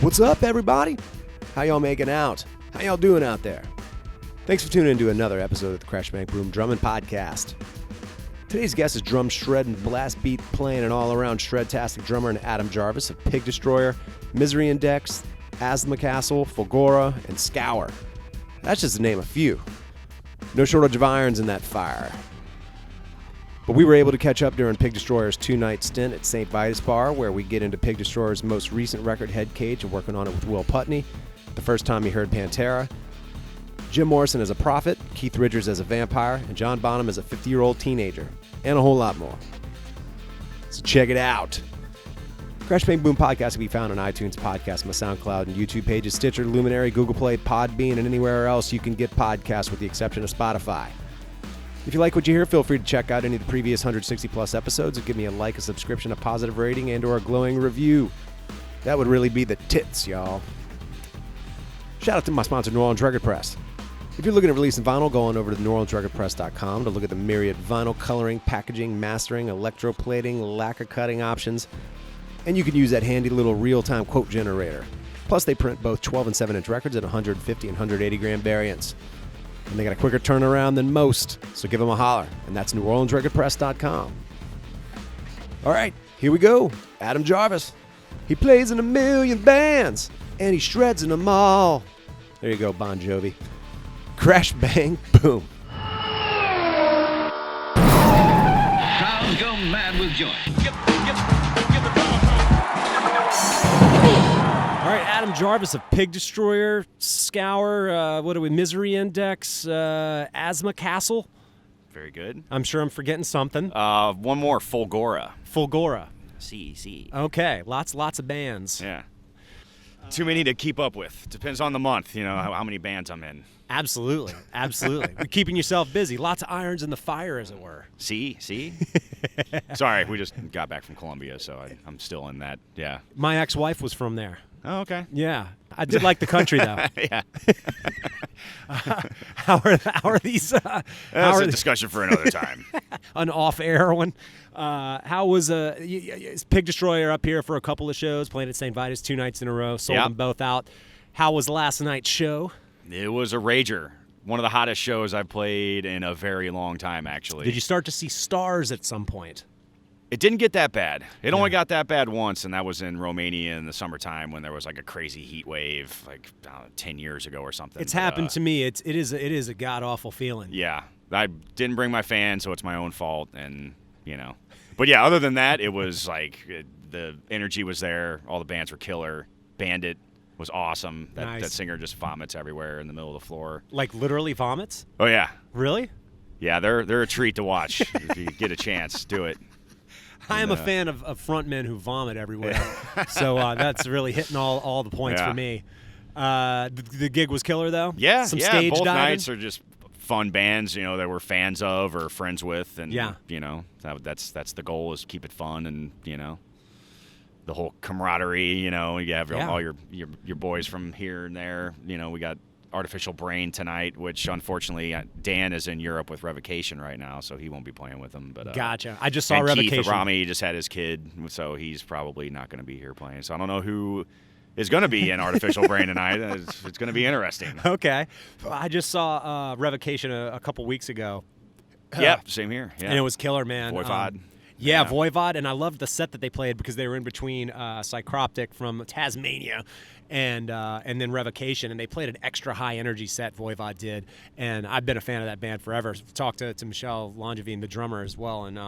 What's up, everybody? How y'all making out? How y'all doing out there? Thanks for tuning in to another episode of the Crash Bank Boom Drumming Podcast. Today's guest is drum shred and blast beat playing an all-around shred-tastic drummer and Adam Jarvis of Pig Destroyer, Misery Index, Asthma Castle, Fulgora, and Scour. That's just to name a few. No shortage of irons in that fire. But we were able to catch up during Pig Destroyer's two-night stint at St. Vitus Bar, where we get into Pig Destroyer's most recent record, Head Cage, and working on it with Will Putney, the first time he heard Pantera, Jim Morrison as a prophet, Keith Richards as a vampire, and John Bonham as a 50-year-old teenager, and a whole lot more. So check it out. Crash Bank Boom Podcast can be found on iTunes Podcast, my SoundCloud and YouTube pages, Stitcher, Luminary, Google Play, Podbean, and anywhere else you can get podcasts with the exception of Spotify. If you like what you hear, feel free to check out any of the previous 160-plus episodes and give me a like, a subscription, a positive rating, and or a glowing review. That would really be the tits, y'all. Shout out to my sponsor, New Orleans Record Press. If you're looking at releasing vinyl, go on over to NewOrleansRecordPress.com to look at the myriad vinyl coloring, packaging, mastering, electroplating, lacquer cutting options. And you can use that handy little real-time quote generator. Plus, they print both 12 and 7-inch records at 150 and 180-gram variants. And they got a quicker turnaround than most, so give them a holler. And that's NewOrleansRecordPress.com. All right, here we go. Adam Jarvis. He plays in a million bands, and he shreds in them all. There you go, Bon Jovi. Crash, bang, boom. Crowds go mad with joy. All right, Adam Jarvis of Pig Destroyer, Scour, Misery Index, Asthma Castle. Very good. I'm sure I'm forgetting something. One more, Fulgora. Fulgora. C. Okay, lots of bands. Yeah. Too many to keep up with. Depends on the month, how many bands I'm in. Absolutely. You're keeping yourself busy. Lots of irons in the fire, as it were. See? Sorry, we just got back from Columbia, so I'm still in that, yeah. My ex-wife was from there. Oh, okay. Yeah. I did like the country, though. Yeah. How are these? That's a discussion for another time. An off-air one. How was Pig Destroyer up here for a couple of shows, playing at St. Vitus 2 nights in a row, sold them both out. How was last night's show? It was a rager. One of the hottest shows I've played in a very long time, actually. Did you start to see stars at some point? It didn't get that bad. It only got that bad once, and that was in Romania in the summertime when there was like a crazy heat wave, 10 years ago or something. It's happened to me. It is a god-awful feeling. Yeah. I didn't bring my fan, so it's my own fault, and, But yeah, other than that, it was the energy was there. All the bands were killer. Bandit was awesome. That singer just vomits everywhere in the middle of the floor. Like literally vomits? Oh, yeah. Really? Yeah, they're a treat to watch. If you get a chance, do it. I am a fan of frontmen who vomit everywhere, so that's really hitting all the points for me. The gig was killer, though? Yeah, Some stage both diving? nights are just fun bands, that we're fans of or friends with, and, that's the goal is keep it fun and, the whole camaraderie, you have all your boys from here and there. We got Artificial Brain tonight, which unfortunately Dan is in Europe with Revocation right now, so he won't be playing with them. But gotcha. I just saw and Revocation. Keith Rami just had his kid, so he's probably not going to be here playing. So I don't know who is going to be in Artificial Brain tonight. It's going to be interesting. Okay. I just saw Revocation a couple weeks ago. Yep, same here. Yeah. And it was killer, man. Voivod. Yeah, Voivod, and I loved the set that they played because they were in between Psychroptic from Tasmania and then Revocation, and they played an extra high energy set. Voivod did, and I've been a fan of that band forever. Talked to Michelle Longevine, the drummer, as well, and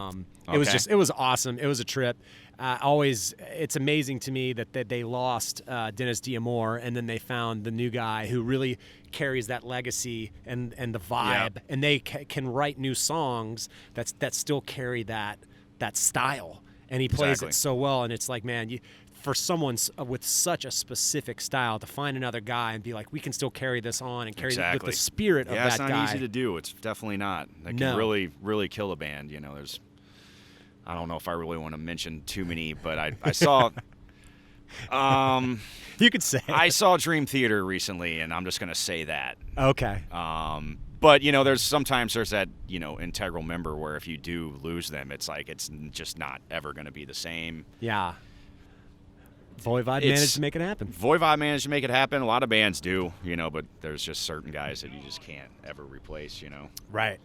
it was awesome. It was a trip. It's amazing to me that they lost Dennis D'Amore, and then they found the new guy who really carries that legacy and the vibe, and they can write new songs that still carry that style, and he plays it so well. And it's like, man, for someone with such a specific style to find another guy and be like, we can still carry this on and carry with the spirit of that guy. Yeah, it's not easy to do. It's definitely not. That can really, really kill a band. I don't know if I really want to mention too many, but I saw you could say I saw Dream Theater recently, and I'm just going to say that. Okay. But, there's sometimes that, integral member where if you do lose them, it's like it's just not ever going to be the same. Yeah. Voivod managed to make it happen. Voivod managed to make it happen. A lot of bands do, but there's just certain guys that you just can't ever replace, Right.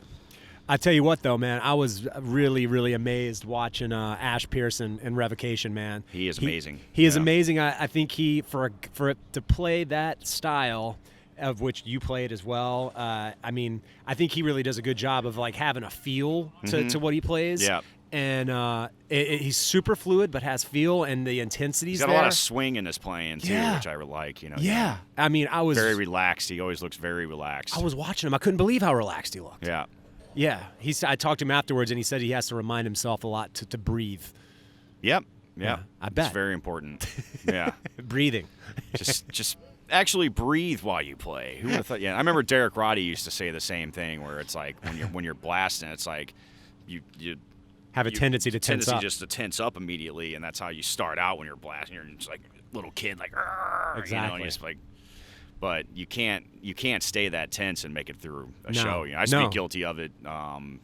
I tell you what, though, man, I was really, really amazed watching Ash Pearson in Revocation, man. He is amazing. He is amazing. I think for it to play that style, of which you played as well, I think he really does a good job of like having a feel to what he plays. Yeah. And he's super fluid, but has feel, and the intensity's there. He's got a lot of swing in his playing too, which I like. Yeah. I was very relaxed. He always looks very relaxed. I was watching him. I couldn't believe how relaxed he looked. Yeah. Yeah, I talked to him afterwards, and he said he has to remind himself a lot to breathe. Yep. Yeah. I bet. It's very important. Yeah. Breathing. just actually breathe while you play. Who would have thought? Yeah, I remember Derek Roddy used to say the same thing, where it's like when you're blasting, it's like you have a tendency to tense up. Just to tense up immediately, and that's how you start out when you're blasting. You're just like a little kid, like exactly. And just like. But you can't stay that tense and make it through a show. I used to be guilty of it. When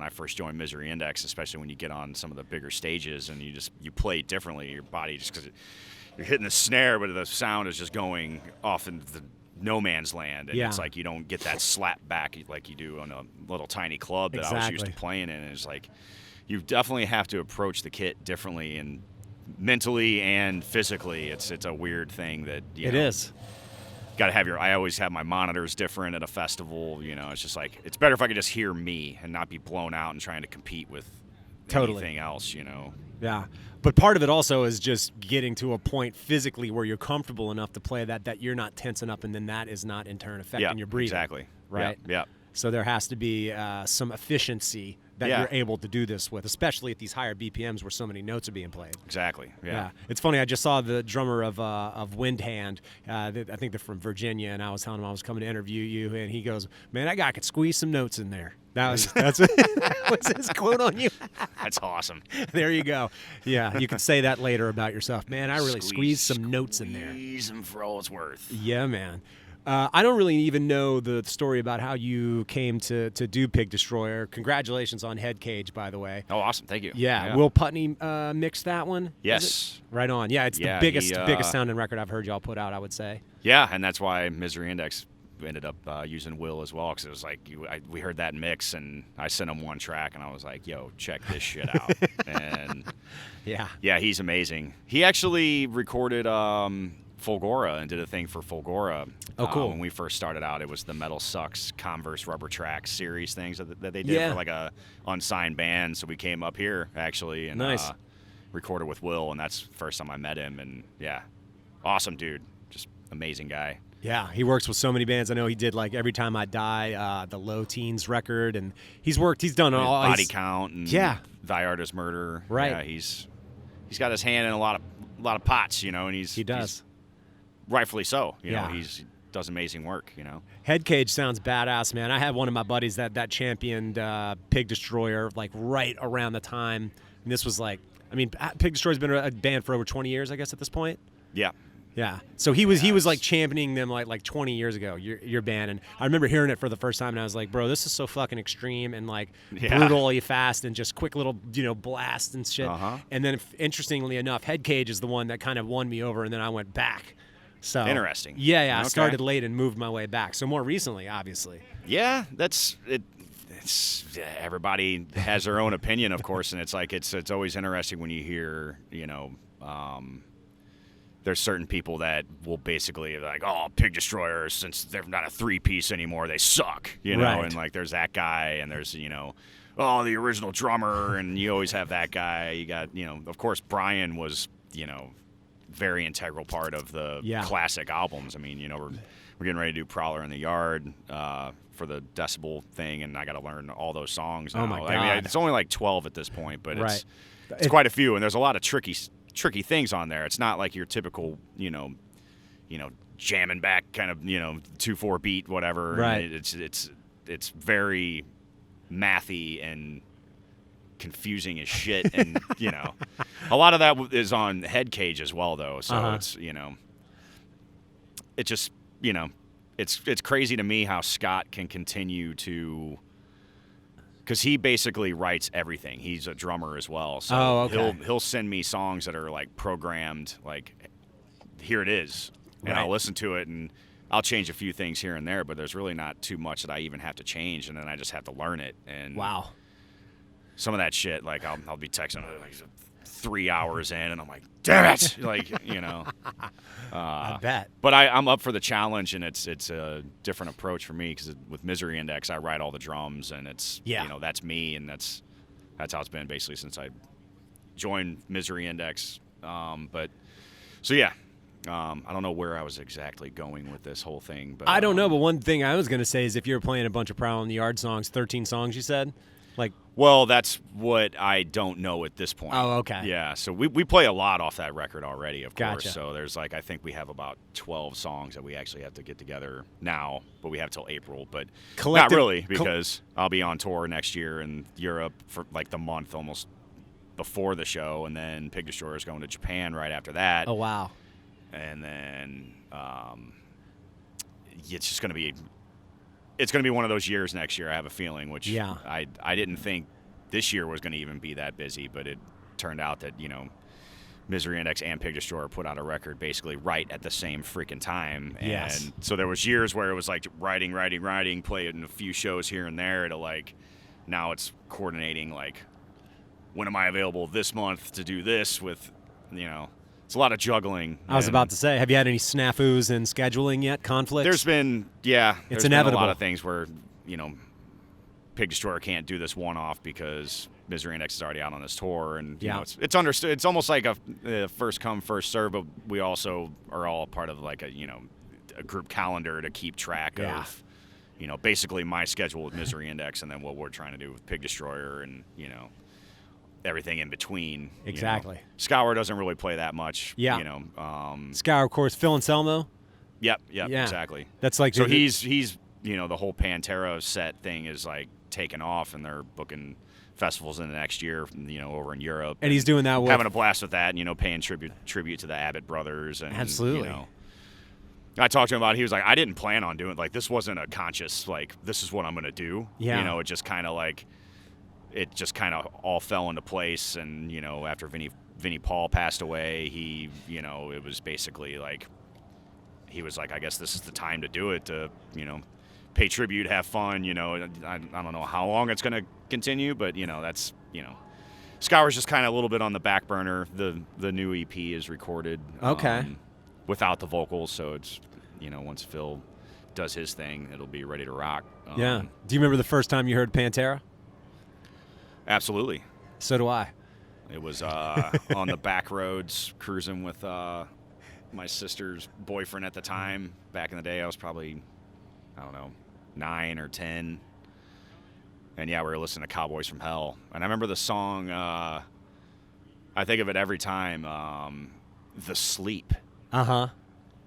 I first joined Misery Index, especially when you get on some of the bigger stages and you play differently. Your body just because you're hitting the snare, but the sound is just going off into the no man's land, and it's like you don't get that slap back like you do on a little tiny club that I was used to playing in. And it's like you definitely have to approach the kit differently, and mentally and physically. It's a weird thing that it is. Got to have I always have my monitors different at a festival. It's just like it's better if I could just hear me and not be blown out and trying to compete with anything else. Yeah, but part of it also is just getting to a point physically where you're comfortable enough to play that you're not tensing up, and then that is not in turn affecting your breathing. Exactly. Right. Yeah. So there has to be some efficiency that you're able to do this with, especially at these higher BPMs where so many notes are being played. Exactly. Yeah. It's funny. I just saw the drummer of Windhand. I think they're from Virginia, and I was telling him I was coming to interview you, and he goes, "Man, that guy could squeeze some notes in there." That was his quote on you. That's awesome. There you go. Yeah, you can say that later about yourself. Man, I really squeezed some notes in there. Squeeze them for all it's worth. Yeah, man. I don't really even know the story about how you came to do Pig Destroyer. Congratulations on Head Cage, by the way. Oh, awesome. Thank you. Yeah. Will Putney mixed that one? Yes. Right on. Yeah, it's the biggest sounding record I've heard y'all put out, I would say. Yeah, and that's why Misery Index ended up using Will as well, because it was like we heard that mix, and I sent him one track, and I was like, yo, check this shit out. And yeah, he's amazing. He actually recorded Fulgora and did a thing for Fulgora. Oh, cool. When we first started out, it was the Metal Sucks Converse Rubber Tracks series things that they did for like a unsigned band. So we came up here actually and recorded with Will, and that's the first time I met him. And yeah, awesome dude, just amazing guy. Yeah, he works with so many bands. I know he did like Every Time I Die, the Low Teens record, and he's done all Body Count and Thy Art Is Murder. Right. Yeah, he's got his hand in a lot of pots, and he does. Rightfully so. He does amazing work, Head Cage sounds badass, man. I had one of my buddies that championed Pig Destroyer like right around the time. And this was like, Pig Destroyer's been a band for over 20 years, I guess, at this point. Yeah. Yeah. So he was like championing them like 20 years ago, your band. And I remember hearing it for the first time, and I was like, bro, this is so fucking extreme and like brutally fast and just quick little, blasts and shit. Uh-huh. And then interestingly enough, Head Cage is the one that kind of won me over, and then I went back. So interesting. Yeah. Okay. I started late and moved my way back. So more recently, obviously. Yeah, that's it. Everybody has their own opinion, of course, and it's like it's always interesting when you hear, there's certain people that will basically like, oh, Pig Destroyer, since they're not a 3-piece anymore, they suck, right. And like there's that guy, and there's oh, the original drummer, and you always have that guy. You got of course Brian was very integral part of the classic albums. We're getting ready to do Prowler in the Yard for the Decibel thing, and I got to learn all those songs now. Oh my God. It's only like 12 at this point, but it's quite a few, and there's a lot of tricky things on there. It's not like your typical, jamming back kind of, 2/4 beat, whatever. Right. It's very mathy and confusing as shit, and a lot of that is on Head Cage as well, though. So it's it just it's crazy to me how Scott can continue to because he basically writes everything. He's a drummer as well, so he'll send me songs that are like programmed, like here it is, and I'll listen to it and I'll change a few things here and there, but there's really not too much that I even have to change, and then I just have to learn it. And some of that shit, like I'll be texting like 3 hours in, and I'm like, damn it, like I bet. But I'm up for the challenge, and it's a different approach for me because with Misery Index, I write all the drums, and it's that's me, and that's how it's been basically since I joined Misery Index. But so yeah. I don't know where I was exactly going with this whole thing, but I don't know. But one thing I was going to say is if you were playing a bunch of Prowler in the Yard songs, 13 songs, you said, like. Well, that's what I don't know at this point. Oh, okay. Yeah, so we play a lot off that record already, of course. Gotcha. So there's I think we have about 12 songs that we actually have to get together now, but we have till April. But not really, because I'll be on tour next year in Europe for like the month almost before the show, and then Pig Destroyer is going to Japan right after that. Oh, wow. And then it's just going to be one of those years next year, I have a feeling, which I didn't think this year was going to even be that busy, but it turned out that, Misery Index and Pig Destroyer put out a record basically right at the same freaking time. And so there was years where it was like writing, playing a few shows here and there to like, now it's coordinating like, when am I available this month to do this with, it's a lot of juggling. I was about to say, have you had any snafus in scheduling yet? Conflicts? There's been, it's inevitable. Been a lot of things where, Pig Destroyer can't do this one-off because Misery Index is already out on this tour, and it's understood. It's almost like a first come, first serve, but we also are all part of like a group calendar to keep track of, basically my schedule with Misery Index, and then what we're trying to do with Pig Destroyer, and everything in between. Exactly. Scour doesn't really play that much. Yeah. Scour, of course. Phil Anselmo. Yep. Exactly. That's like so he's the whole Pantera set thing is like taken off, and they're booking festivals in the next year, over in Europe. And he's doing that with having a blast with that, paying tribute to the Abbott brothers, and absolutely. I talked to him about it. He was like, I didn't plan on doing it. Like, this wasn't a conscious like this is what I'm gonna do. Yeah. It just kind of all fell into place, and after Vinnie Paul passed away, he it was basically like he was like, I guess this is the time to do it, to pay tribute, have fun. I don't know how long it's gonna continue, but that's Scour's just kind of a little bit on the back burner. The new EP is recorded without the vocals, so it's once Phil does his thing, it'll be ready to rock. Do you remember the first time you heard Pantera? Absolutely. So do I. It was on the back roads cruising with my sister's boyfriend at the time. Back in the day, I was probably, 9 or 10. And we were listening to Cowboys from Hell. And I remember the song, I think of it every time, The Sleep. Uh-huh.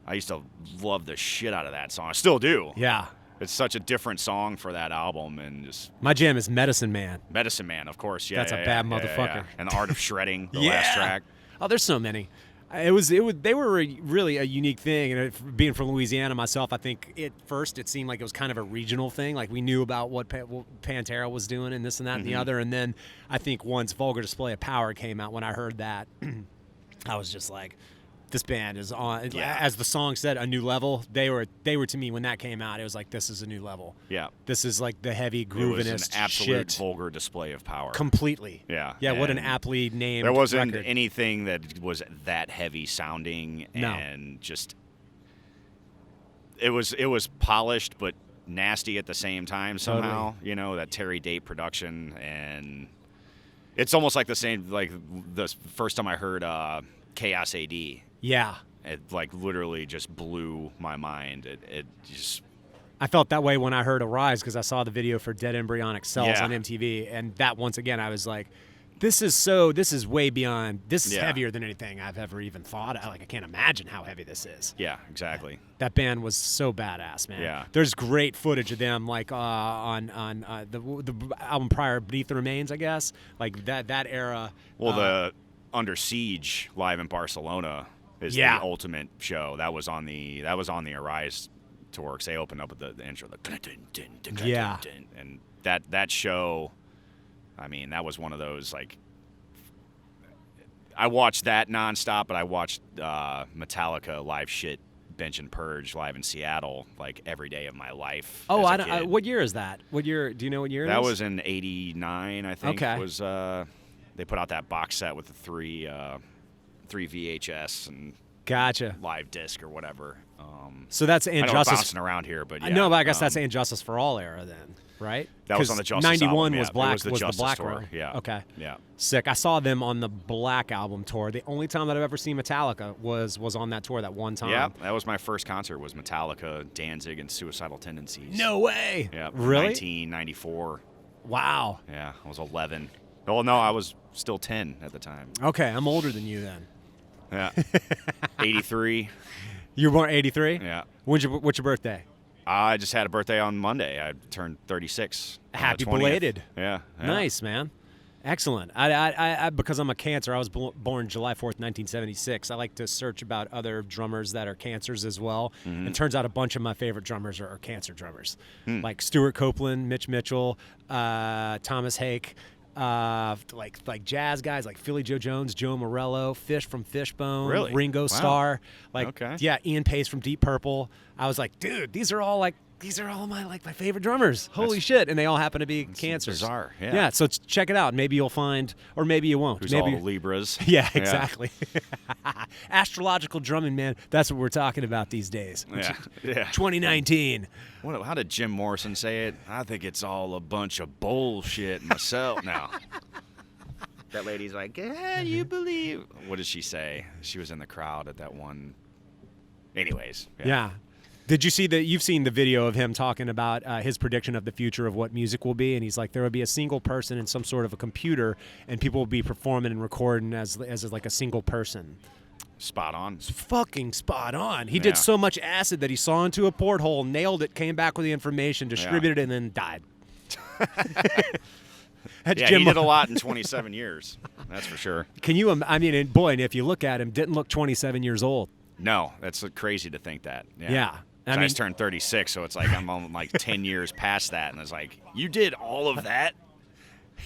I used to love the shit out of that song. I still do. Yeah. It's such a different song for that album, and just my jam is Medicine Man. Medicine Man, of course. Yeah, that's a bad motherfucker. Yeah. And the Art of Shredding, the last track. Oh, there's so many. They were really a unique thing, and being from Louisiana myself, I think at first it seemed like it was kind of a regional thing. Like we knew about what Pantera was doing and this and that and the other, and then I think once Vulgar Display of Power came out, when I heard that, I was just like, this band is on, as the song said, a new level. They were to me when that came out. It was like, this is a new level. Yeah, this is like the heavy grooviness. It was an absolute shit. Vulgar display of power. Completely. Yeah. Yeah. What an aptly named. There wasn't record. anything that was that heavy sounding, and just it was polished but nasty at the same time somehow. Totally. That Terry Date production, and it's almost like the same. Like the first time I heard Chaos AD. Yeah. It like literally just blew my mind. It just. I felt that way when I heard Arise, because I saw the video for Dead Embryonic Cells on MTV, and that once again I was like, this is way beyond. This is heavier than anything I've ever even thought of. Like I can't imagine how heavy this is. Yeah, exactly. That band was so badass, man. Yeah. There's great footage of them, like on the album prior, Beneath the Remains, I guess. Like that era. Well, the Under Siege live in Barcelona is the ultimate show. That was on the Arise tour, because they opened up with the intro, and that show I mean, that was one of those, like, I watched that nonstop, but I watched Metallica live shit, Bench and Purge live in Seattle, like, every day of my life. Oh, what year is that? What year? Do you know what year it is? That was in '89, I think. Okay. Was they put out that box set with the three VHS and gotcha live disc or whatever. So that's I know we're Injustice. bouncing around here, but yeah. No, but I guess that's Injustice for All era then, right? That was on the Justice 91 album, yeah. was Black. It was the Justice Black tour. one. Yeah. Okay. Yeah. Sick. I saw them on the Black album tour. The only time that I've ever seen Metallica was on that tour that one time. Yeah, that was my first concert. Was Metallica, Danzig, and Suicidal Tendencies. No way. Yeah. Really? 1994. Wow. Yeah, I was 11. Oh no, I was still 10 at the time. Okay, I'm older than you then. Yeah. 83. You were born 83? Yeah. What's your birthday? I just had a birthday on Monday. I turned 36. Happy on the 20th. belated. Yeah. Nice, man. Excellent. I because I'm a Cancer, I was born July 4th, 1976. I like to search about other drummers that are Cancers as well. Mm-hmm. And it turns out a bunch of my favorite drummers are Cancer drummers. Like Stuart Copeland, Mitch Mitchell, Thomas Hake, like jazz guys like Philly Joe Jones, Joe Morello, Fish from Fishbone, Really? Ringo Wow. Starr, Okay. Ian Pace from Deep Purple. I was like, dude, these are all my favorite drummers. Holy shit! And they all happen to be Cancers. Bizarre. Yeah. Yeah. So check it out. Maybe you'll find, or maybe you won't. Who's maybe all Libras. Yeah, exactly. Astrological drumming, man. That's what we're talking about these days. Yeah. Yeah. 2019. How did Jim Morrison say it? I think it's all a bunch of bullshit myself now. That lady's like, you believe. What did she say? She was in the crowd at that one. Anyways. Yeah. Did you see you've seen the video of him talking about his prediction of the future of what music will be? And he's like, there will be a single person in some sort of a computer, and people will be performing and recording as like a single person. Spot on. It's fucking spot on. He did so much acid that he saw into a porthole, nailed it, came back with the information, distributed it, and then died. He did a lot in 27 years. That's for sure. Can you? And if you look at him, didn't look 27 years old. No, that's crazy to think that. Yeah. I just turned 36, so it's like I'm on like 10 years past that, and it's like, you did all of that?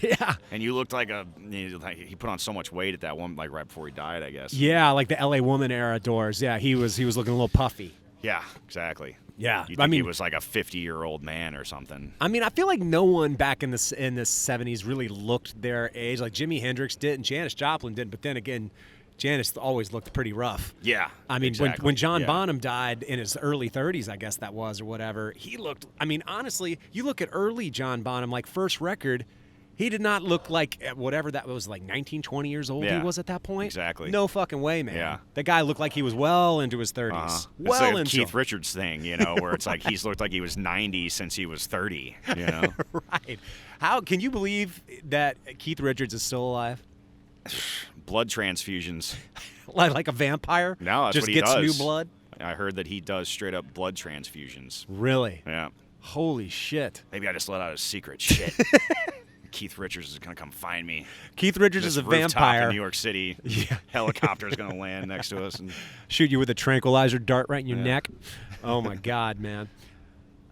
Yeah. And you looked like he put on so much weight at that one, like right before he died, I guess. Yeah, like the LA Woman era doors. Yeah, he was looking a little puffy. Yeah, exactly. Yeah, You think he was like a 50-year-old man or something. I mean, I feel like no one back in the 70s really looked their age. Like Jimi Hendrix did, and Janis Joplin did. But then again, Janis always looked pretty rough. Yeah. I mean, exactly. when John Bonham died in his early 30s, I guess that was, or whatever, he looked, I mean, honestly, you look at early John Bonham, like first record, he did not look like whatever that was, like 19, 20 years old he was at that point. Exactly. No fucking way, man. Yeah. The guy looked like he was well into his 30s. It's Well like a into Keith Richards thing, where it's like he's looked like he was 90 since he was 30, Right. How can you believe that Keith Richards is still alive? Blood transfusions. Like a vampire? No, that's just what he gets does. new blood? I heard that he does straight up blood transfusions. Really? Yeah. Holy shit. Maybe I just let out a secret. Shit. Keith Richards is going to come find me. Keith Richards This is a rooftop vampire. in New York City. Yeah. Helicopter's going to land next to us. And shoot you with a tranquilizer dart right in your neck. Oh, my God, man.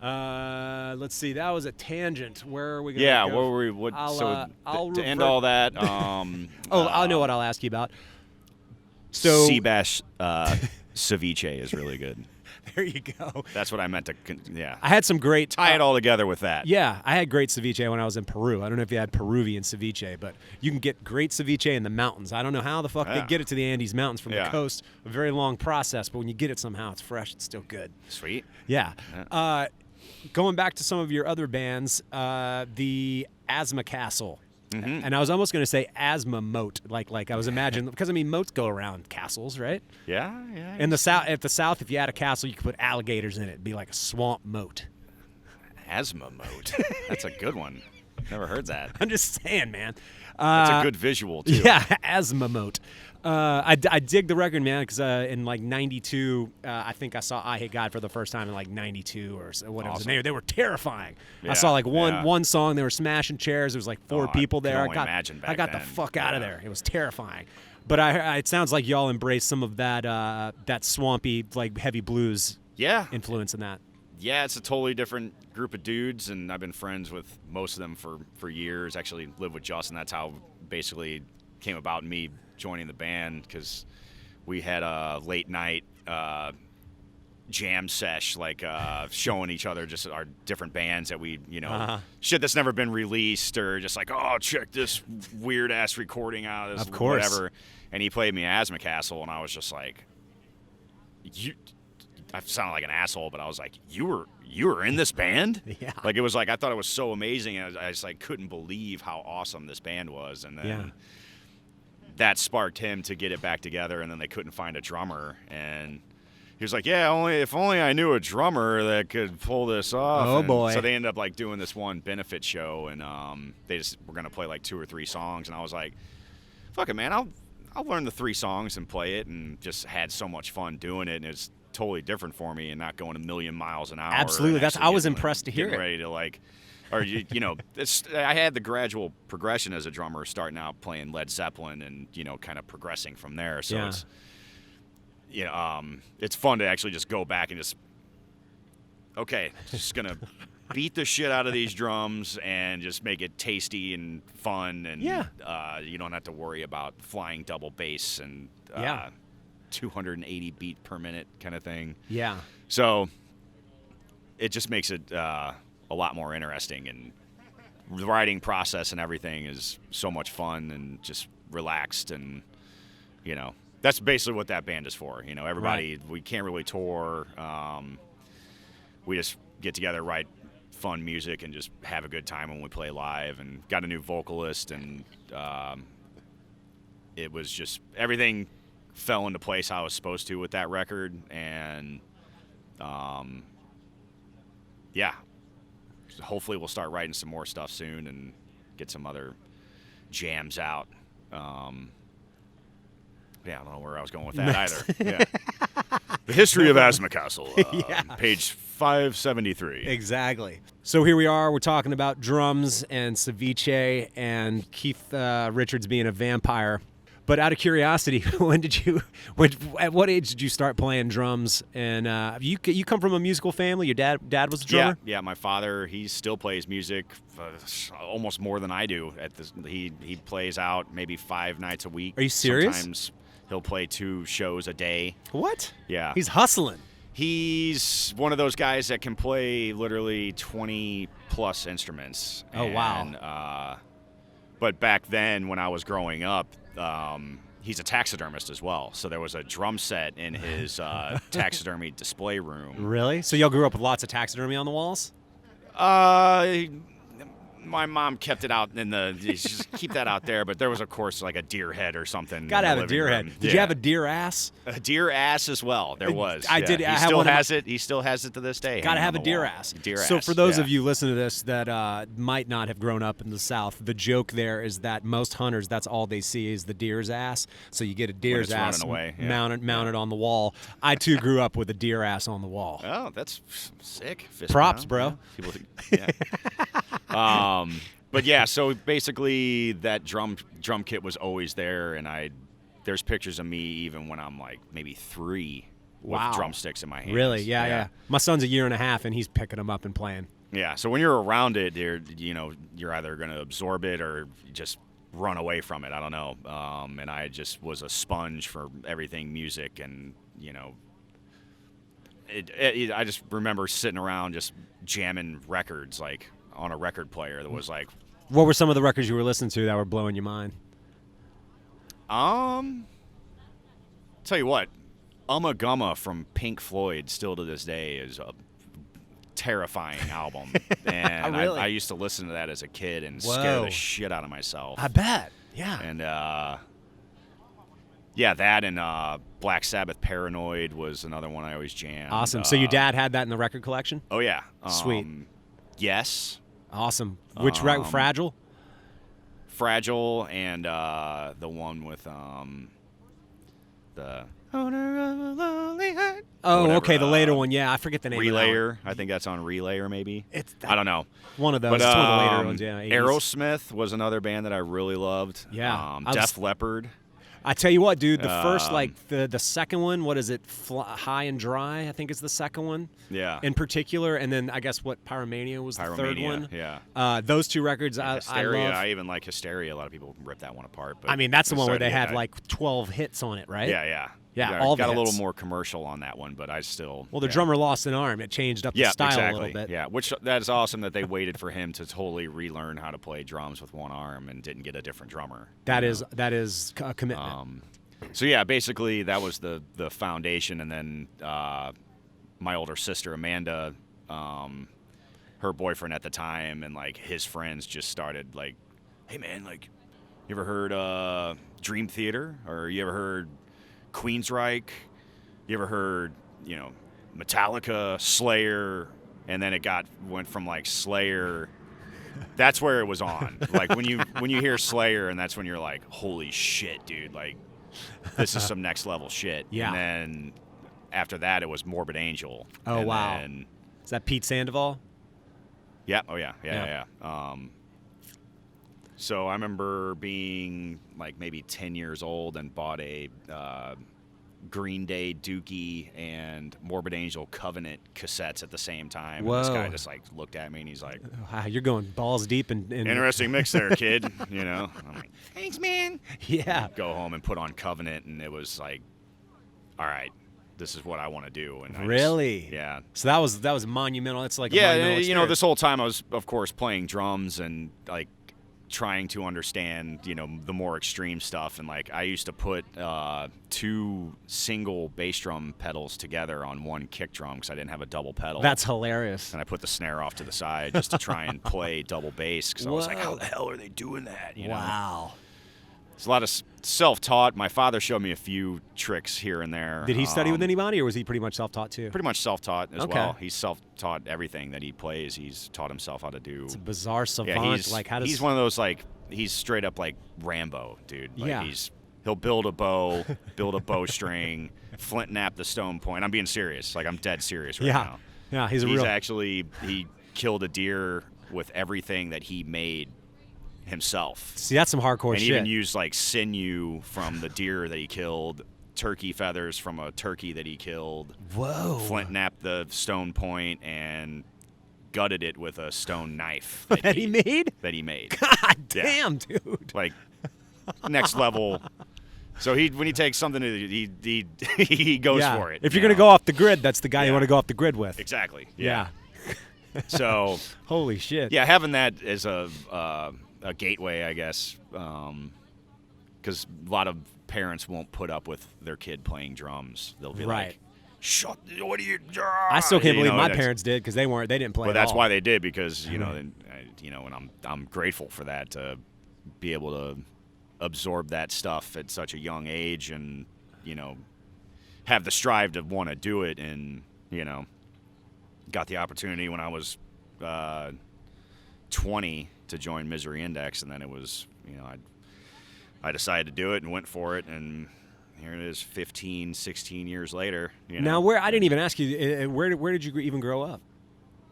Let's see. That was a tangent. Where are we going to go? where were we? To end all that. I know what I'll ask you about. So Seabass ceviche is really good. There you go. That's what I meant to. I had some great. Tie it all together with that. Yeah, I had great ceviche when I was in Peru. I don't know if you had Peruvian ceviche, but you can get great ceviche in the mountains. I don't know how the fuck they get it to the Andes Mountains from the coast. A very long process, but when you get it somehow, it's fresh. It's still good. Sweet. Yeah. Going back to some of your other bands, the Asthma Castle. Mm-hmm. And I was almost going to say asthma moat, like I was imagining, because I mean moats go around castles, right? Yeah. In the south, if you had a castle, you could put alligators in it. It'd be like a swamp moat. Asthma moat. That's a good one. Never heard that. I'm just saying, man. That's a good visual too. Yeah, asthma moat. I dig the record, man, because in like '92, I think I saw I Hate God for the first time in like '92 or whatever. Awesome. They were terrifying. Yeah, I saw like one song. They were smashing chairs. There was like four people there. I got the fuck out of there. It was terrifying. But it sounds like y'all embraced some of that swampy, like heavy blues influence in that. Yeah, it's a totally different group of dudes, and I've been friends with most of them for years. Actually lived with Justin. That's how basically came about me joining the band, because we had a late night jam sesh, like showing each other just our different bands that we, shit that's never been released, or just like, oh, check this weird ass recording out, this of course, whatever. And he played me Asthma Castle, and I was just like, I sounded like an asshole, but I was like, you were in this band? Yeah. Like, it was like, I thought it was so amazing, and I just like couldn't believe how awesome this band was. And then that sparked him to get it back together, and then they couldn't find a drummer, and he was like, yeah, if only I knew a drummer that could pull this off. Oh, and boy. So they ended up like doing this one benefit show, and they just were going to play like 2 or 3 songs, and I was like, fuck it, man, I'll learn the 3 songs and play it, and just had so much fun doing it, and it's totally different for me and not going a million miles an hour. Absolutely. I was impressed to hear it. Ready to like, or I had the gradual progression as a drummer, starting out playing Led Zeppelin and kind of progressing from there. So it's fun to actually just go back and just gonna beat the shit out of these drums and just make it tasty and fun, and you don't have to worry about flying double bass and 280 beat per minute kind of thing. Yeah. So it just makes it a lot more interesting, and the writing process and everything is so much fun and just relaxed, and that's basically what that band is for. Everybody, we can't really tour. We just get together, write fun music, and just have a good time when we play live, and got a new vocalist, and it was just everything fell into place how I was supposed to with that record, and hopefully we'll start writing some more stuff soon and get some other jams out. I don't know where I was going with that either. Yeah. The history of Asthma Castle, page 573. Exactly. So here we are. We're talking about drums and ceviche and Keith Richards being a vampire. But out of curiosity, at what age did you start playing drums? And you come from a musical family. Your dad was a drummer? Yeah. My father, he still plays music almost more than I do. He plays out maybe 5 nights a week. Are you serious? Sometimes he'll play 2 shows a day. What? Yeah. He's hustling. He's one of those guys that can play literally 20-plus instruments. Oh, wow. But back then, when I was growing up, he's a taxidermist as well. So there was a drum set in his taxidermy display room. Really? So y'all grew up with lots of taxidermy on the walls? My mom kept it out in just keep that out there, but there was, of course, like a deer head or something. Gotta have a deer head. Did you have a deer ass? A deer ass as well. There was. I did. He still has it. He still has it to this day. Gotta have a deer ass. So for those of you listening to this that might not have grown up in the South, the joke there is that most hunters, that's all they see is the deer's ass. So you get a deer's ass mounted on the wall. I too grew up with a deer ass on the wall. Oh, that's sick. Props, bro. But yeah, so basically that drum kit was always there, and there's pictures of me even when I'm like maybe 3 with drumsticks in my hands. Really? Yeah. My son's a year and a half, and he's picking them up and playing. Yeah. So when you're around it, you're either going to absorb it or just run away from it. I don't know. And I just was a sponge for everything music, and I just remember sitting around just jamming records like on a record player that was like. What were some of the records you were listening to that were blowing your mind? Tell you what, Gumma from Pink Floyd still to this day is a terrifying album. And really? I used to listen to that as a kid and scare the shit out of myself. I bet. Yeah. And that and Black Sabbath Paranoid was another one I always jammed. Awesome. So your dad had that in the record collection? Oh, yeah. Sweet. Yes. Awesome. Which record? Fragile? Fragile, and the one with the owner of a lonely heart. Oh, whatever, okay, the later one. Yeah, I forget the name. Relayer. I think that's on Relayer, maybe. I don't know. One of those. But, it's one of the later ones. Yeah. 80s. Aerosmith was another band that I really loved. Yeah. Def Leppard. I tell you what, dude, the first, like, the second one, what is it, High and Dry, I think is the second one. Yeah. In particular, and then I guess what, Pyromania was the third one. Yeah. Those two records Hysteria, I love. I even like Hysteria. A lot of people rip that one apart. But I mean, that's the one where they had, like, 12 hits on it, right? Yeah. Yeah, all got a little more commercial on that one, but I still. Well, the drummer lost an arm. It changed up the style a little bit. Yeah, which that is awesome that they waited for him to totally relearn how to play drums with one arm and didn't get a different drummer. That is a commitment. So yeah, basically that was the foundation, and then my older sister Amanda, her boyfriend at the time, and like his friends just started like, hey man, like, you ever heard Dream Theater, or you ever heard Queensryche? You ever heard, Metallica, Slayer? And then it went from like Slayer. That's where it was on. Like when you hear Slayer, and that's when you're like, holy shit, dude! Like, this is some next level shit. Yeah. And then after that, it was Morbid Angel. Oh, and wow! Then, is that Pete Sandoval? Yeah. Oh yeah. So I remember being like maybe 10 years old and bought a Green Day, Dookie, and Morbid Angel Covenant cassettes at the same time. Whoa. And this guy just like looked at me and he's like, wow, you're going balls deep in interesting mix there, kid. I'm like, thanks, man. Yeah. Go home and put on Covenant, and it was like, all right, this is what I want to do. And really? Yeah. So that was monumental. It's like a yeah, monumental experience. this whole time I was, of course, playing drums and like trying to understand, the more extreme stuff. And like I used to put 2 single bass drum pedals together on one kick drum because I didn't have a double pedal. That's hilarious. And I put the snare off to the side just to try and play double bass because I was like, how the hell are they doing that? Wow. It's a lot of self-taught. My father showed me a few tricks here and there. Did he study with anybody, or was he pretty much self-taught too? Pretty much self-taught as well. He's self-taught everything that he plays. He's taught himself how to do. It's a bizarre savant. Yeah, he's one of those, like, he's straight up like Rambo, dude. Like, he'll build a bow, build a bowstring, flint knap the stone point. I'm being serious. Like, I'm dead serious right now. Yeah, he's actually, he killed a deer with everything that he made himself. See, that's some hardcore shit. And even used like sinew from the deer that he killed, turkey feathers from a turkey that he killed. Whoa. Flint knapped the stone point and gutted it with a stone knife that he made. God damn, dude. Like next level. So when he takes something, he goes for it. If you're gonna go off the grid, that's the guy you want to go off the grid with. Exactly. Yeah. So. Holy shit. Yeah, having that as a gateway, I guess, because a lot of parents won't put up with their kid playing drums. They'll be like, "Shut! What are you?" I still can't believe my parents did because they didn't play. Well, that's why they did, because and I'm grateful for that, to be able to absorb that stuff at such a young age, and have the strive to want to do it, and got the opportunity when I was 20 to join Misery Index, and then it was, I decided to do it and went for it, and here it is 15, 16 years later. Now, I didn't even ask you, where did you even grow up?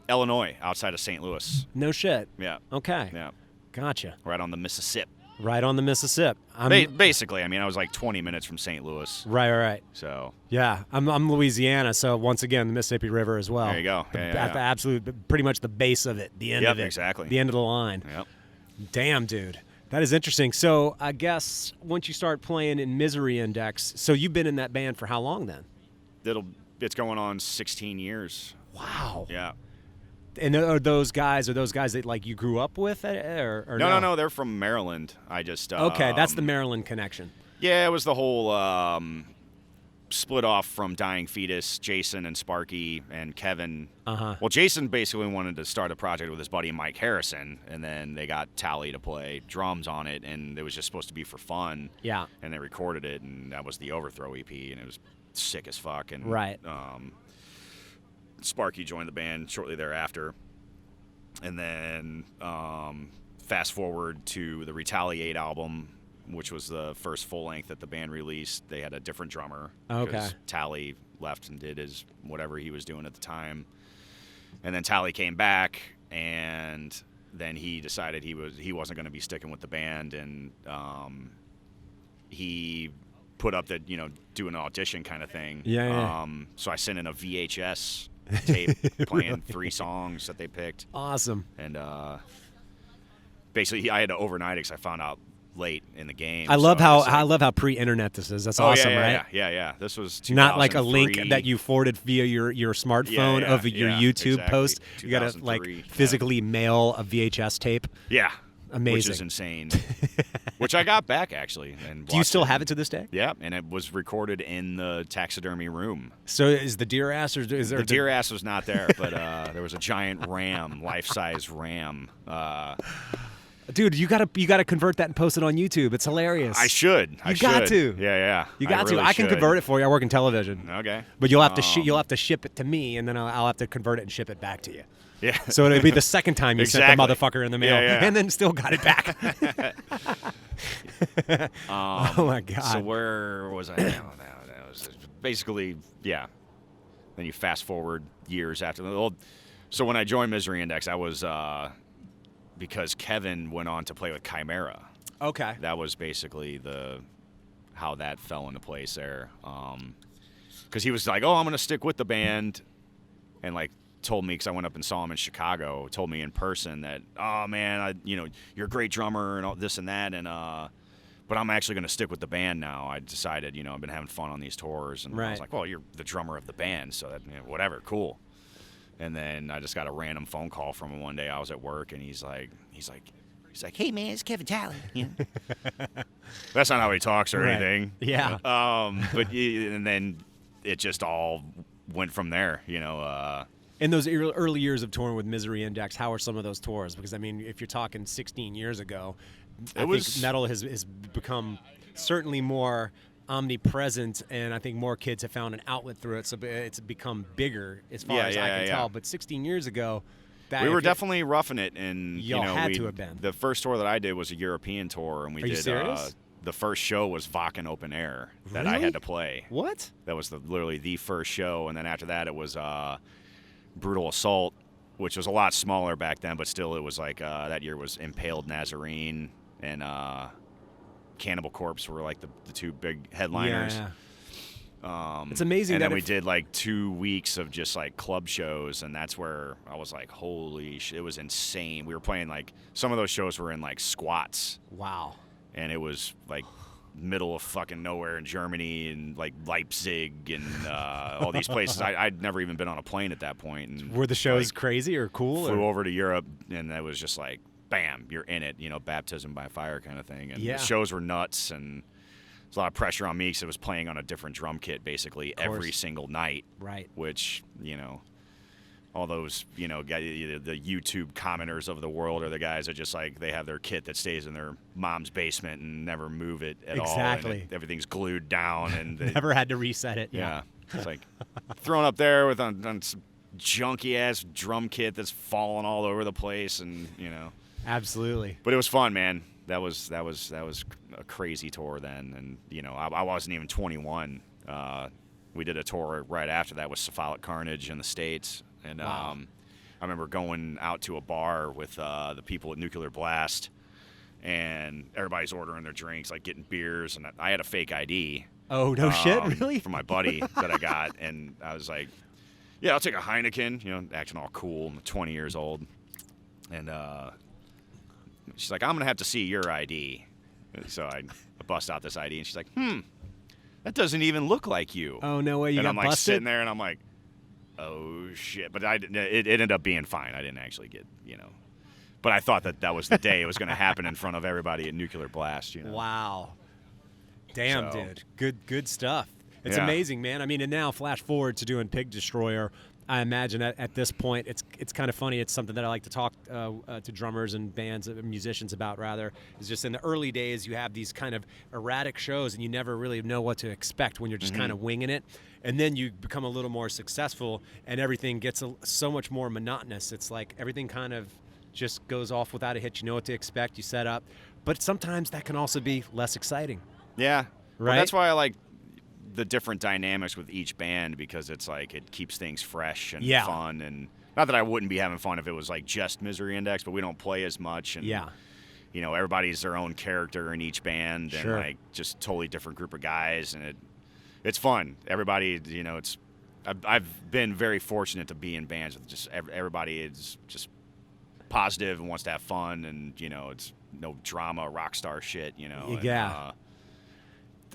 Illinois, outside of St. Louis. No shit. Yeah. Okay. Yeah. Gotcha. Right on the Mississippi. Right on the Mississippi. Basically, I mean, I was like 20 minutes from St. Louis. Right. So. Yeah, I'm Louisiana, so once again, the Mississippi River as well. There you go. At the absolute, pretty much the base of it, the end of it. Exactly. The end of the line. Yep. Damn, dude. That is interesting. So I guess once you start playing in Misery Index, so you've been in that band for how long then? It's going on 16 years. Wow. Yeah. And are those guys that like you grew up with, or no? They're from Maryland. I just okay. That's the Maryland connection. Yeah, it was the whole split off from Dying Fetus, Jason and Sparky and Kevin. Well, Jason basically wanted to start a project with his buddy Mike Harrison, and then they got Tally to play drums on it, and it was just supposed to be for fun. Yeah. And they recorded it, and that was the Overthrow EP, and it was sick as fuck. And right. Sparky joined the band shortly thereafter, and then fast forward to the Retaliate album, which was the first full length that the band released. They had a different drummer. Okay. Tally left and did whatever he was doing at the time, and then Tally came back, and then he decided he wasn't going to be sticking with the band, and he put up that, do an audition kind of thing. Yeah. So I sent in a VHS tape playing 3 songs that they picked. Awesome. And basically, I had to overnight it because I found out late in the game. I love how pre-internet this is. That's awesome, yeah, right? Yeah. This was 2003. Not like a link that you forwarded via your smartphone of your YouTube exactly. post. You got to like physically mail a VHS tape. Yeah. Amazing. Which is insane. Which I got back, actually. And do you still have it to this day? Yeah, and it was recorded in the taxidermy room. So is the deer ass, or is there... The deer ass was not there, but there was a giant ram, life-size ram. Dude, you gotta convert that and post it on YouTube. It's hilarious. I should. You got to. Yeah. You got really to. I can convert it for you. I work in television. Okay. But you'll have to ship it to me, and then I'll have to convert it and ship it back to you. Yeah. So it'll be the second time you sent the motherfucker in the mail, yeah. and then still got it back. Oh my God. So where was I now? That was basically, yeah. Then you fast forward years after. So when I joined Misery Index, I was because Kevin went on to play with Chimera. Okay. That was basically how that fell into place there. Because he was like, "Oh, I'm going to stick with the band," and like told me, because I went up and saw him in Chicago, told me in person that, "Oh man, you're a great drummer and all this and that, and but I'm actually going to stick with the band now. I decided, I've been having fun on these tours," and I was like, "Well, you're the drummer of the band, so that whatever, cool." And then I just got a random phone call from him one day. I was at work, and he's like, "Hey man, it's Kevin Talley." That's not how he talks or anything. Yeah. And then it just all went from there. In those early years of touring with Misery Index, how are some of those tours? Because, I mean, if you're talking 16 years ago, I think metal has become certainly more omnipresent, and I think more kids have found an outlet through it, so it's become bigger as far as I can tell. But 16 years ago, we were definitely roughing it, and y'all had to have been. The first tour that I did was a European tour, and we did. You serious? The first show was Wacken Open Air that I had to play. What? That was literally the first show, and then after that it was Brutal Assault, which was a lot smaller back then, but still it was like that year was Impaled Nazarene and Cannibal Corpse were like the 2 big headliners. Yeah. It's amazing. And then we did like 2 weeks of just like club shows, and that's where I was like, holy shit, it was insane. We were playing like, some of those shows were in like squats. Wow. And it was like middle of fucking nowhere in Germany and like Leipzig and all these places. I'd never even been on a plane at that point. And were the shows crazy or cool? Flew over to Europe, and it was just like, bam, you're in it, baptism by fire kind of thing. And the shows were nuts, and there's a lot of pressure on me because it was playing on a different drum kit basically every single night. Right. Which, all those, the YouTube commenters of the world are the guys that just like, they have their kit that stays in their mom's basement and never move it at all. Exactly. Everything's glued down, and they never had to reset it. Yeah. It's like thrown up there with on some junky ass drum kit that's falling all over the place, and Absolutely. But it was fun, man. That was a crazy tour then, and I wasn't even 21. We did a tour right after that with Cephalic Carnage in the States. And wow. I remember going out to a bar with the people at Nuclear Blast, and everybody's ordering their drinks, like getting beers, and I had a fake ID. Oh, no shit, really? From my buddy that I got, and I was like, yeah, I'll take a Heineken, acting all cool. I'm 20 years old. And she's like, I'm going to have to see your ID. And so I bust out this ID, and she's like, that doesn't even look like you. Oh, no way, you got busted? And I'm like sitting there, and I'm like, oh, shit. But it ended up being fine. I didn't actually get, But I thought that was the day it was going to happen in front of everybody at Nuclear Blast, Wow. Damn, dude. Good stuff. It's amazing, man. I mean, and now flash forward to doing Pig Destroyer. I imagine at this point, it's kind of funny. It's something that I like to talk to drummers and bands, musicians about, rather. Is just in the early days, you have these kind of erratic shows, and you never really know what to expect when you're just kind of winging it. And then you become a little more successful, and everything gets so much more monotonous. It's like everything kind of just goes off without a hitch. You know what to expect. You set up. But sometimes that can also be less exciting. Yeah. Right? Well, that's why I like the different dynamics with each band, because it's like it keeps things fresh and fun. And not that I wouldn't be having fun if it was like just Misery Index, but we don't play as much. And everybody's their own character in each band, and like just totally different group of guys, and it's fun. Everybody, I've been very fortunate to be in bands with just everybody is just positive and wants to have fun, and it's no drama, rock star shit, Yeah.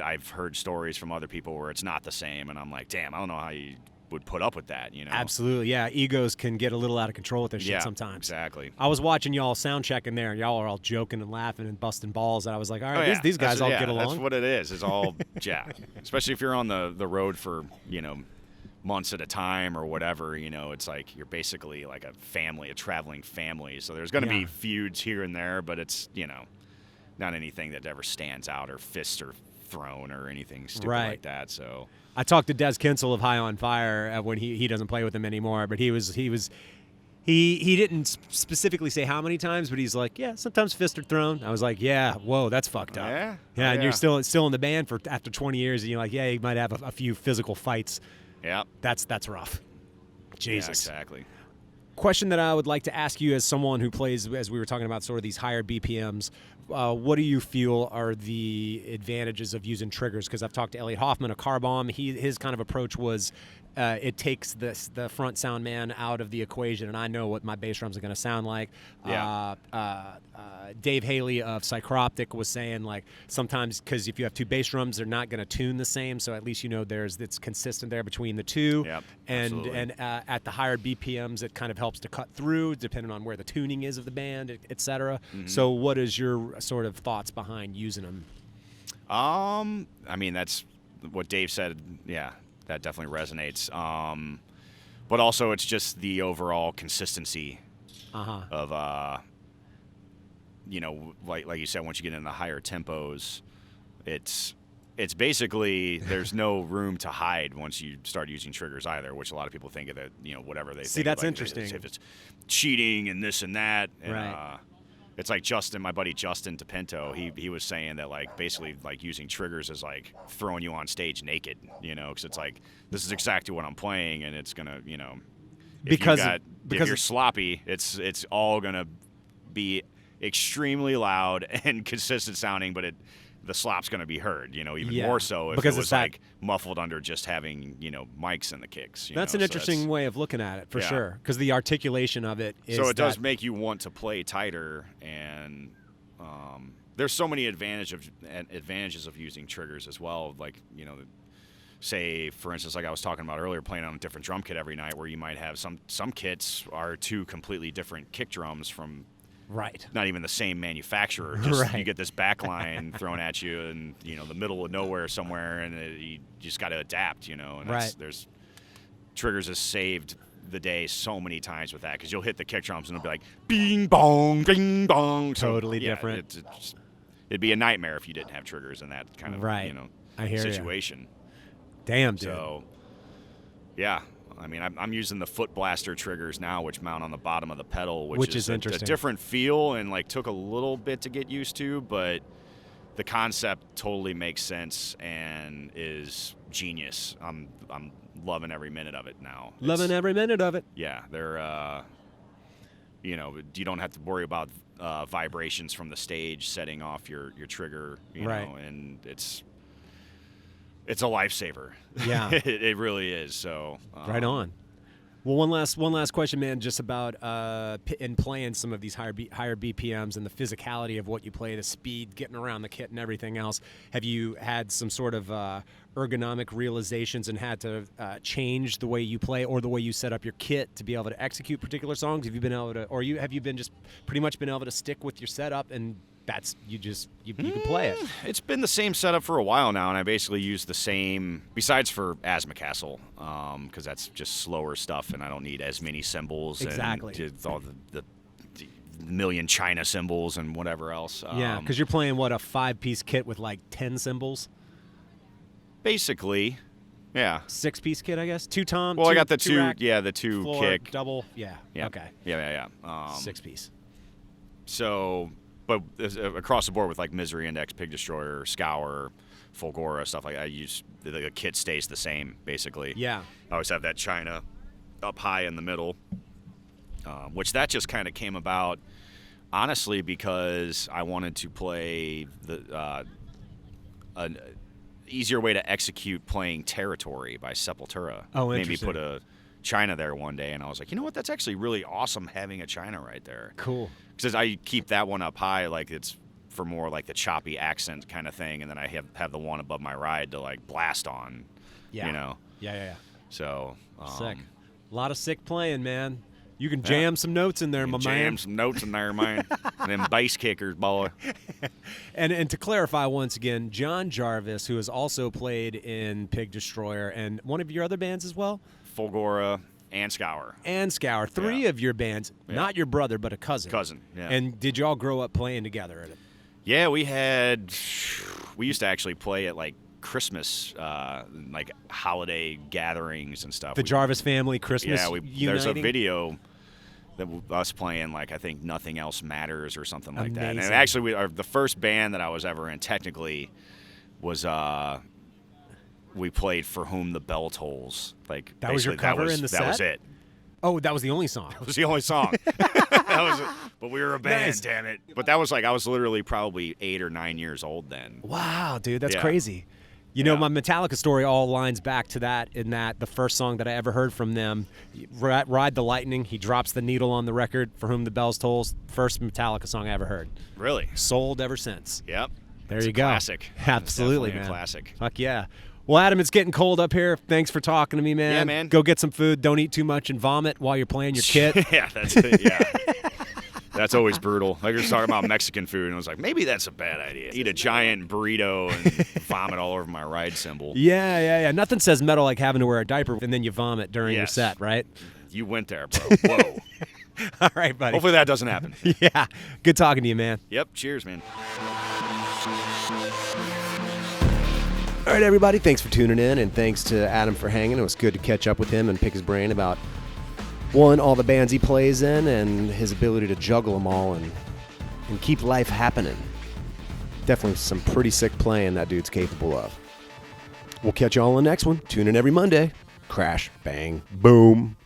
I've heard stories from other people where it's not the same, and I'm like, damn, I don't know how you would put up with that, Absolutely, yeah. Egos can get a little out of control with their shit sometimes. Exactly. I was watching y'all sound checking there, and y'all are all joking and laughing and busting balls, and I was like, all right, these guys all get along. That's what it is. It's all, especially if you're on the road for, months at a time or whatever, it's like you're basically like a family, a traveling family. So there's going to be feuds here and there, but it's, not anything that ever stands out or fists or thrown or anything stupid like that. So I talked to Des Kinsel of High on Fire when he doesn't play with him anymore, but he didn't specifically say how many times, but he's like, yeah, sometimes fists are thrown. I was like, yeah, whoa, that's fucked up. Yeah, and you're still in the band after 20 years, and you're like, yeah, you might have a few physical fights. Yeah, that's rough. Jesus. Yeah, exactly. Question that I would like to ask you as someone who plays, as we were talking about sort of these higher BPMs, what do you feel are the advantages of using triggers? Because I've talked to Elliot Hoffman of Car Bomb. His kind of approach was it takes the front sound man out of the equation, and I know what my bass drums are going to sound like. Yeah. Dave Haley of Psychroptic was saying, like, sometimes because if you have two bass drums, they're not going to tune the same, so at least it's consistent there between the two. Yep, and at the higher BPMs, it kind of helps to cut through, depending on where the tuning is of the band, et cetera. Mm-hmm. So what is your sort of thoughts behind using them? I mean, that's what Dave said. Yeah, that definitely resonates. But also, it's just the overall consistency of like you said, once you get into the higher tempos, it's basically there's no room to hide once you start using triggers either, which a lot of people think of that, whatever they see. Think That's like interesting. If it's cheating and this and that, and, right. It's like my buddy Justin DePinto, he was saying that, like, basically, like, using triggers is like throwing you on stage naked, because it's like, this is exactly what I'm playing, and it's gonna, if you're sloppy, it's all gonna be extremely loud and consistent sounding, but the slop's going to be heard, even more so if it was like muffled under just having, mics and the kicks. That's an interesting way of looking at it, for sure, because the articulation of it is. So it does make you want to play tighter, and there's so many advantages of using triggers as well. Like, say, for instance, like I was talking about earlier, playing on a different drum kit every night, where you might have some kits are two completely different kick drums from. Right. Not even the same manufacturer. Just you get this backline thrown at you in the middle of nowhere somewhere, and you just got to adapt, and there's triggers has saved the day so many times with that, because you'll hit the kick drums and it'll be like bing bong, bing bong. Totally different. It'd be a nightmare if you didn't have triggers in that kind of I hear situation. You. Damn, dude. So yeah. I mean, I'm using the Foot Blaster triggers now, which mount on the bottom of the pedal, which is interesting. A different feel, and like took a little bit to get used to, but the concept totally makes sense and is genius. I'm loving every minute of it now. Loving every minute of it. Yeah, they're you don't have to worry about vibrations from the stage setting off your trigger, you know, and it's a lifesaver. Yeah. it really is. So right on. Well, one last question, man, just about in playing some of these higher BPMs and the physicality of what you play, the speed, getting around the kit and everything else. Have you had some sort of ergonomic realizations and had to change the way you play or the way you set up your kit to be able to execute particular songs? Have you been able to, or have you been just pretty much been able to stick with your setup and that's you can play it? It's been the same setup for a while now, and I basically use the same, besides for Asthma Castle, because that's just slower stuff, and I don't need as many cymbals. Exactly. And all the million China cymbals and whatever else. Yeah, because you're playing, what, a 5-piece kit with like 10 cymbals? Basically, yeah. 6-piece kit, I guess? Two tom? Well, I got the two rack, the two floor, kick. Double? Yeah. Okay. Yeah. 6-piece. So... But across the board with like Misery Index, Pig Destroyer, Scour, Fulgora, stuff like that, I use the kit stays the same basically. Yeah. I always have that China up high in the middle, which that just kind of came about. Honestly, because I wanted to play an easier way to execute playing Territory by Sepultura. Oh, Maybe interesting. put a China there one day, and I was like, you know what? That's actually really awesome having a China right there. Cool. Because I keep that one up high, like it's for more like the choppy accent kind of thing, and then I have the one above my ride to like blast on. Yeah. You know. Yeah. So Sick. A lot of sick playing, man. You can jam some notes in there, my man. Jam some notes in there, man. And them bass kickers, boy. And to clarify once again, John Jarvis, who has also played in Pig Destroyer and one of your other bands as well? Fulgora and Scour. And Scour. Three of your bands, not your brother, but a cousin. Yeah. And did you all grow up playing together? Yeah, we used to actually play at like Christmas, like holiday gatherings and stuff. The Jarvis family Christmas uniting? There's a video that us playing, like, I think Nothing Else Matters or something like that. And actually, the first band that I was ever in technically was we played For Whom the Bell Tolls. Like, that was your cover in the set? That was it. Oh, that was the only song. That was the only song. But we were a band, damn it. But that was like, I was literally probably 8 or 9 years old then. Wow, dude, that's crazy. You know, my Metallica story all lines back to that, in that the first song that I ever heard from them, Ride the Lightning, he drops the needle on the record, For Whom the Bells Tolls, first Metallica song I ever heard. Really? Sold ever since. Yep. There It's you a go. Classic. Absolutely, It's man. a classic. Fuck yeah. Well, Adam, it's getting cold up here. Thanks for talking to me, man. Yeah, man. Go get some food. Don't eat too much and vomit while you're playing your kit. Yeah, that's it. Yeah. That's always brutal. Like, we were talking about Mexican food, and I was like, maybe that's a bad idea. Eat a giant burrito and vomit all over my ride cymbal. Yeah. Nothing says metal like having to wear a diaper and then you vomit during your set, right? You went there, bro. Whoa. All right, buddy. Hopefully that doesn't happen. Yeah. Good talking to you, man. Yep. Cheers, man. All right, everybody, thanks for tuning in, and thanks to Adam for hanging. It was good to catch up with him and pick his brain about, one, all the bands he plays in and his ability to juggle them all and keep life happening. Definitely some pretty sick playing that dude's capable of. We'll catch you all on the next one. Tune in every Monday. Crash, bang, boom.